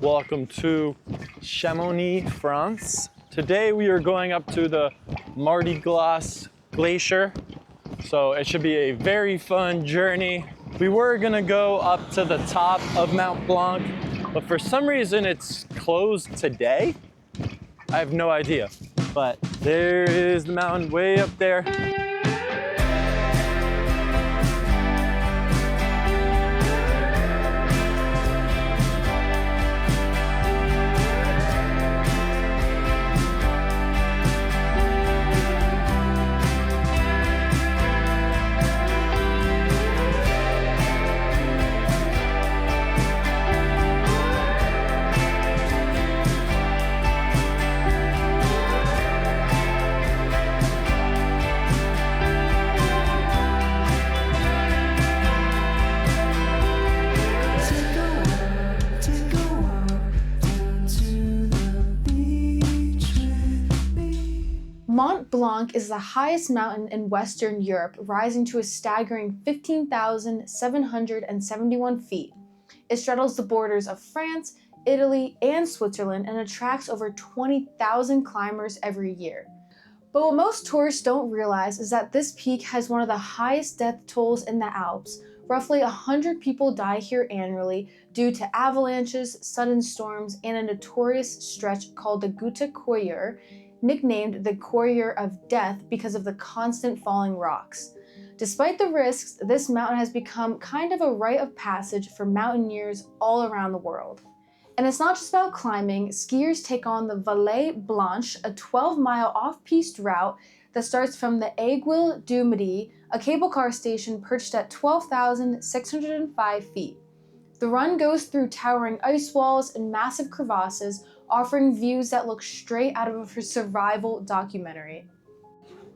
Welcome to Chamonix, France. Today we are going up to the Mer de Glace glacier. So it should be a very fun journey. We were gonna go up to the top of Mont Blanc, but for some reason it's closed today. I have no idea, but there is the mountain way up there. Mont Blanc is the highest mountain in Western Europe, rising to a staggering 15,771 feet. It straddles the borders of France, Italy, and Switzerland and attracts over 20,000 climbers every year. But what most tourists don't realize is that this peak has one of the highest death tolls in the Alps. Roughly 100 people die here annually due to avalanches, sudden storms, and a notorious stretch called the Goutte Courrier, nicknamed the Courier of Death because of the constant falling rocks. Despite the risks, this mountain has become kind of a rite of passage for mountaineers all around the world. And it's not just about climbing. Skiers take on the Vallée Blanche, a 12-mile off-piste route that starts from the Aiguille du Midi, a cable car station perched at 12,605 feet. The run goes through towering ice walls and massive crevasses, offering views that look straight out of a survival documentary.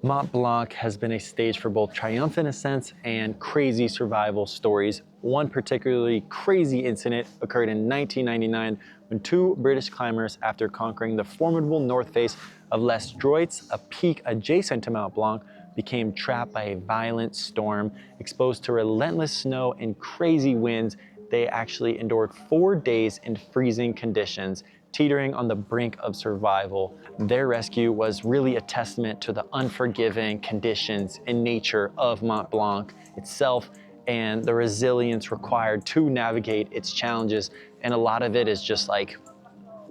Mont Blanc has been a stage for both triumphant ascents and crazy survival stories. One particularly crazy incident occurred in 1999 when two British climbers, after conquering the formidable north face of Les Droits, a peak adjacent to Mont Blanc, became trapped by a violent storm. Exposed to relentless snow and crazy winds, they actually endured 4 days in freezing conditions, teetering on the brink of survival. Their rescue was really a testament to the unforgiving conditions and nature of Mont Blanc itself and the resilience required to navigate its challenges. And a lot of it is just like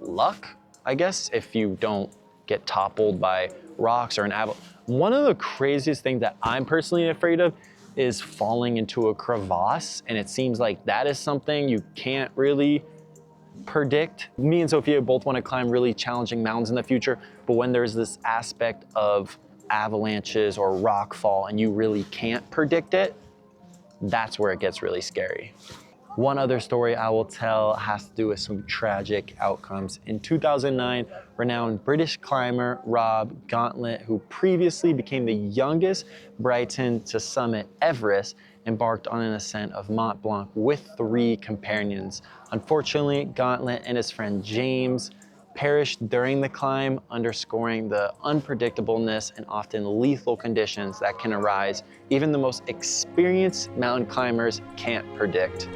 luck, I guess, if you don't get toppled by rocks or an avalanche. One of the craziest things that I'm personally afraid of is falling into a crevasse, and it seems like that is something you can't really predict. Me and Sophia both want to climb really challenging mountains in the future, but when there's this aspect of avalanches or rock fall and you really can't predict it, that's where it gets really scary. One other story I will tell has to do with some tragic outcomes. In 2009, renowned British climber Rob Gauntlet, who previously became the youngest Briton to summit Everest, embarked on an ascent of Mont Blanc with 3 companions. Unfortunately, Gauntlet and his friend James perished during the climb, underscoring the unpredictableness and often lethal conditions that can arise. Even the most experienced mountain climbers can't predict.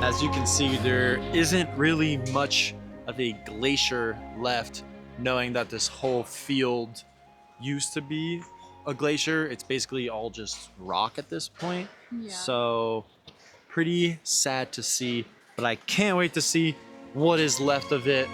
As you can see, there isn't really much of a glacier left, knowing that this whole field used to be a glacier. It's basically all just rock at this point. Yeah. So pretty sad to see, but I can't wait to see what is left of it.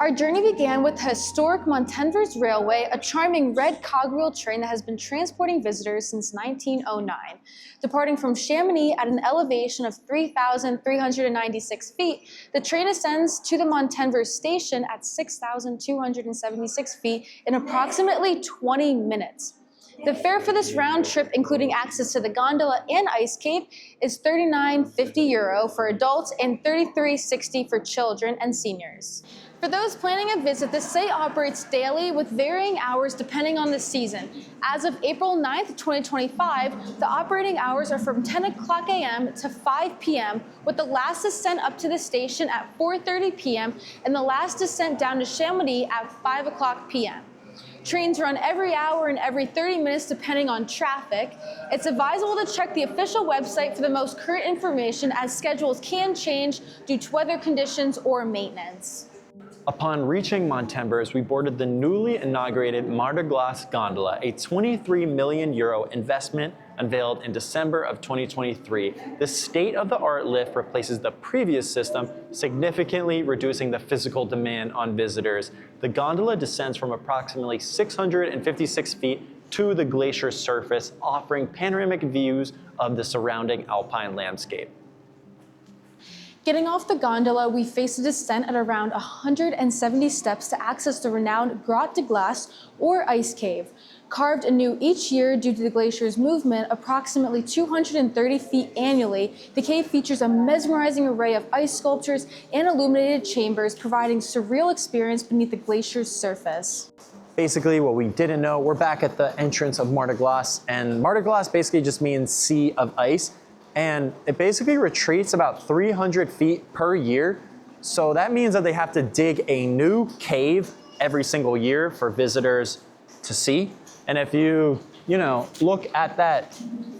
Our journey began with the historic Montenvers Railway, a charming red cogwheel train that has been transporting visitors since 1909. Departing from Chamonix at an elevation of 3,396 feet, the train ascends to the Montenvers station at 6,276 feet in approximately 20 minutes. The fare for this round trip, including access to the gondola and ice cave, is €39.50 for adults and $33.60 for children and seniors. For those planning a visit, the site operates daily with varying hours depending on the season. As of April 9th, 2025, the operating hours are from 10 o'clock a.m. to 5 p.m., with the last descent up to the station at 4:30 p.m. and the last descent down to Chamonix at 5 o'clock p.m. Trains run every hour and every 30 minutes depending on traffic. It's advisable to check the official website for the most current information, as schedules can change due to weather conditions or maintenance. Upon reaching Montenvers, we boarded the newly inaugurated Mer de Glace gondola, a €23 million investment unveiled in December of 2023. This state-of-the-art lift replaces the previous system, significantly reducing the physical demand on visitors. The gondola descends from approximately 656 feet to the glacier surface, offering panoramic views of the surrounding alpine landscape. Getting off the gondola, we face a descent at around 170 steps to access the renowned Grotte de Glace, or ice cave. Carved anew each year due to the glacier's movement, approximately 230 feet annually, the cave features a mesmerizing array of ice sculptures and illuminated chambers, providing surreal experience beneath the glacier's surface. Basically, what we didn't know, we're back at the entrance of Mer de Glace, and Mer de Glace basically just means sea of ice. And it basically retreats about 300 feet per year. So that means that they have to dig a new cave every single year for visitors to see. And if you look at that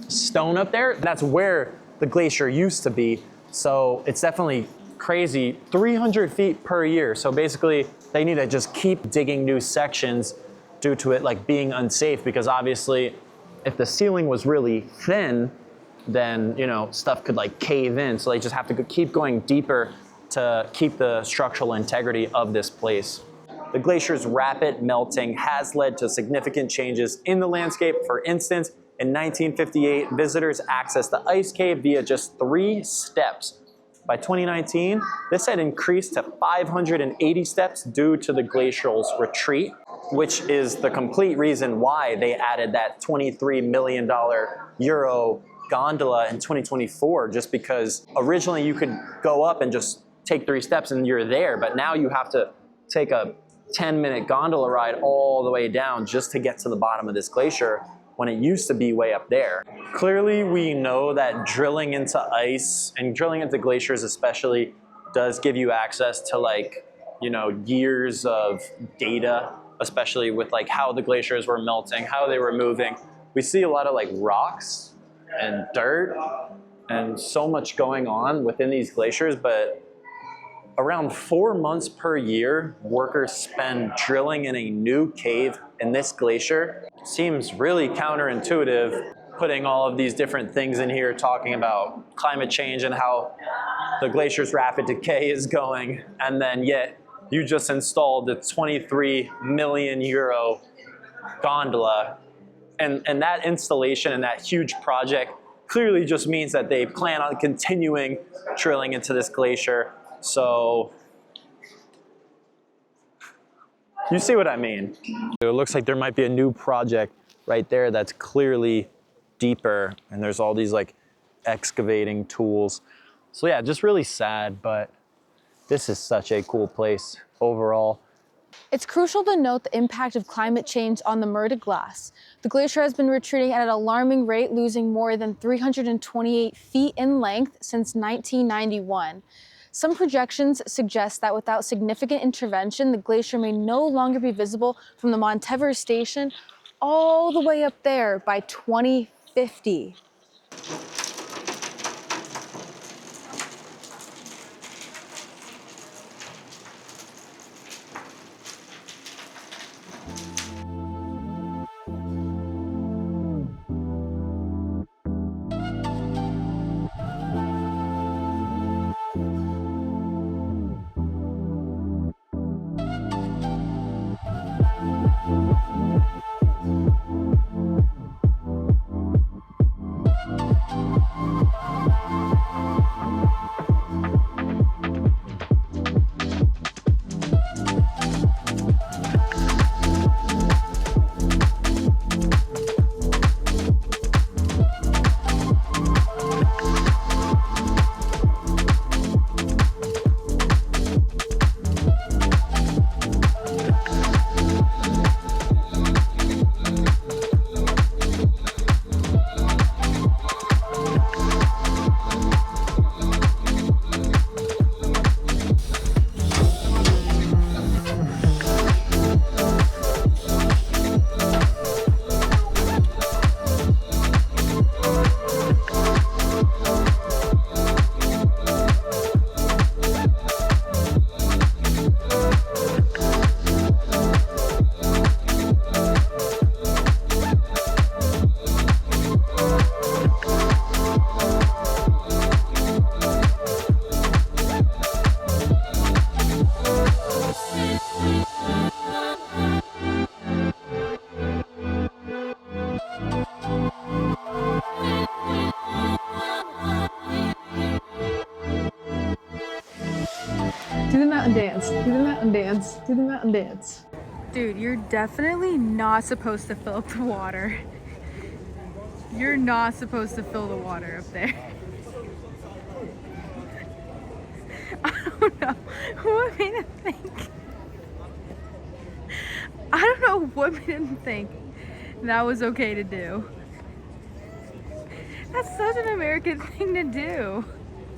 stone up there, that's where the glacier used to be. So it's definitely crazy, 300 feet per year. So basically they need to just keep digging new sections due to it like being unsafe, because obviously if the ceiling was really thin, then stuff could like cave in. So they just have to keep going deeper to keep the structural integrity of this place. The glacier's rapid melting has led to significant changes in the landscape. For instance, in 1958, visitors accessed the ice cave via just 3 steps. By 2019, this had increased to 580 steps due to the glacial's retreat, which is the complete reason why they added that $23 million gondola in 2024, just because originally you could go up and just take 3 steps and you're there, but now you have to take a 10-minute gondola ride all the way down just to get to the bottom of this glacier, when it used to be way up there. Clearly, we know that drilling into ice and drilling into glaciers especially does give you access to years of data, especially with how the glaciers were melting, how they were moving. We see a lot of rocks and dirt and so much going on within these glaciers, but around 4 months per year, workers spend drilling in a new cave in this glacier. Seems really counterintuitive, putting all of these different things in here, talking about climate change and how the glacier's rapid decay is going, and then yet you just installed the €23 million gondola. And that installation and that huge project clearly just means that they plan on continuing drilling into this glacier. So you see what I mean? It looks like there might be a new project right there that's clearly deeper, and there's all these excavating tools. So yeah, just really sad, but this is such a cool place overall. It's crucial to note the impact of climate change on the Mer de Glace. The glacier has been retreating at an alarming rate, losing more than 328 feet in length since 1991. Some projections suggest that without significant intervention, the glacier may no longer be visible from the Montenvers station all the way up there by 2050. Do the mountain dance. Do the mountain dance. Do the mountain dance. Dude, you're definitely not supposed to fill up the water. You're not supposed to fill the water up there. I don't know what made him think. I don't know what made him think that was okay to do. That's such an American thing to do.